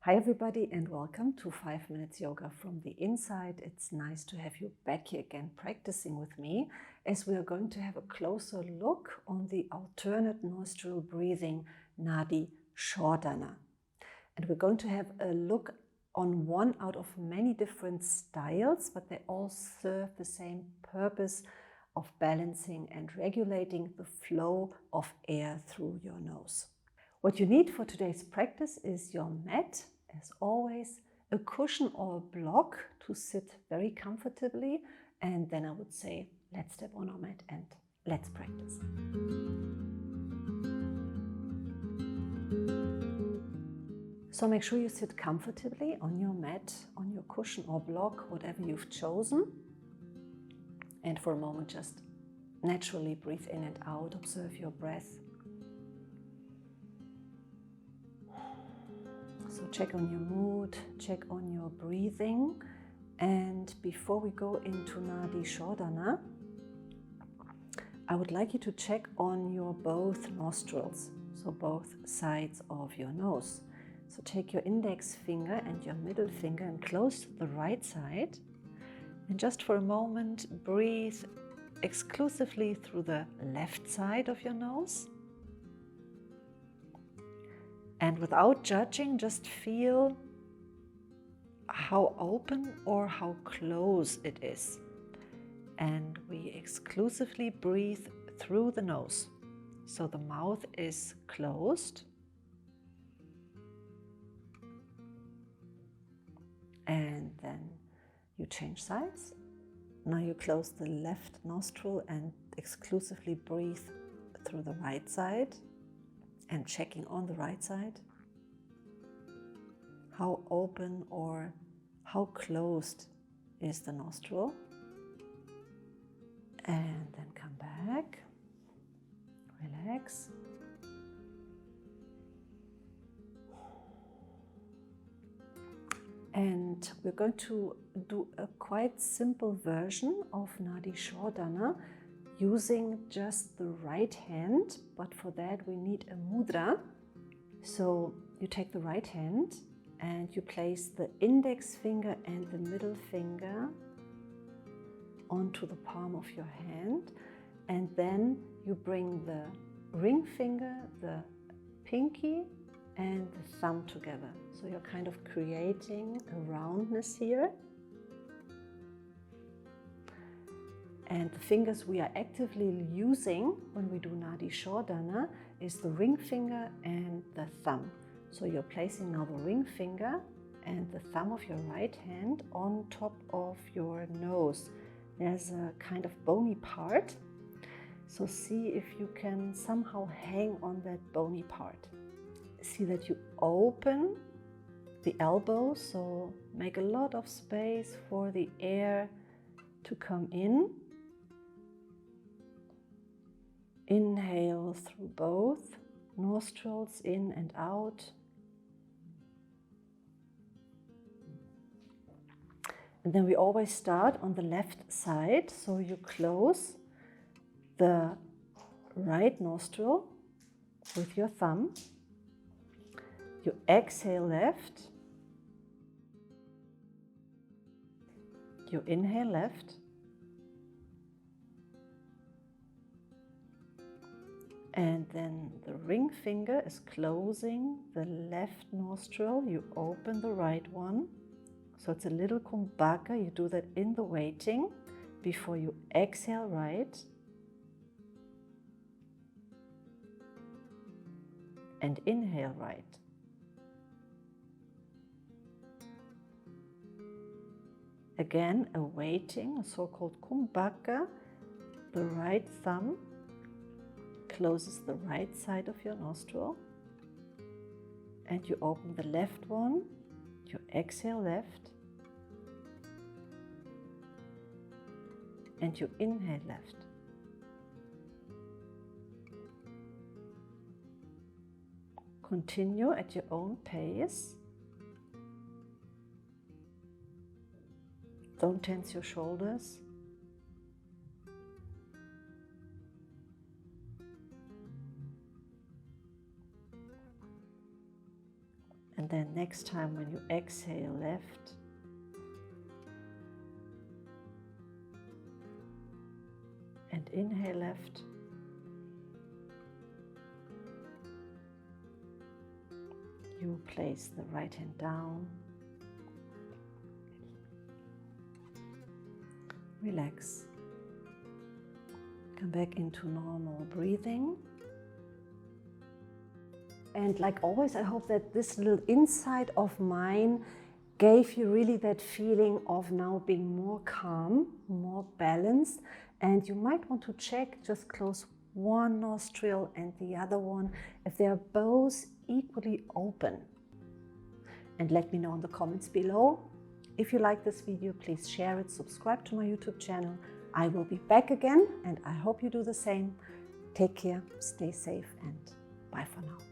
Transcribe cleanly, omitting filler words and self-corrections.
Hi everybody and welcome to 5 Minutes Yoga from the Inside. It's nice to have you back here again practicing with me as we are going to have a closer look on the alternate nostril breathing Nadi Shodhana. And we're going to have a look on one out of many different styles, but they all serve the same purpose of balancing and regulating the flow of air through your nose. What you need for today's practice is your mat, as always, a cushion or a block to sit very comfortably, and then I would say, let's step on our mat and let's practice. So make sure you sit comfortably on your mat, on your cushion or block, whatever you've chosen. And for a moment, just naturally breathe in and out, observe your breath. So check on your mood, check on your breathing. And before we go into Nadi Shodhana, I would like you to check on your both nostrils, so both sides of your nose. So take your index finger and your middle finger and close to the right side. And just for a moment, breathe exclusively through the left side of your nose. And without judging, just feel how open or how close it is. And we exclusively breathe through the nose. So the mouth is closed. And then you change sides. Now you close the left nostril and exclusively breathe through the right side. And checking on the right side, how open or how closed is the nostril. And then come back, relax. And we're going to do a quite simple version of Nadi Shodhana using just the right hand, but for that we need a mudra. So you take the right hand and you place the index finger and the middle finger onto the palm of your hand, and then you bring the ring finger, the pinky and the thumb together. So you're kind of creating a roundness here. And the fingers we are actively using when we do Nadi Shodhana is the ring finger and the thumb. So you're placing now the ring finger and the thumb of your right hand on top of your nose. There's a kind of bony part. So see if you can somehow hang on that bony part. See that you open the elbow, so make a lot of space for the air to come in. Inhale through both nostrils, in and out. And then we always start on the left side, so you close the right nostril with your thumb. You exhale left. You inhale left. And then the ring finger is closing the left nostril. You open the right one. So it's a little kumbhaka. You do that in the waiting before you exhale right. And inhale right. Again, a waiting, a so-called kumbhaka. The right thumb closes the right side of your nostril, and you open the left one. You exhale left, and you inhale left. Continue at your own pace. Don't tense your shoulders. And then next time when you exhale left, and inhale left, you place the right hand down, relax, come back into normal breathing. And like always, I hope that this little insight of mine gave you really that feeling of now being more calm, more balanced. And you might want to check, just close one nostril and the other one, if they are both equally open. And let me know in the comments below. If you like this video, please share it, subscribe to my YouTube channel. I will be back again, and I hope you do the same. Take care, stay safe, and bye for now.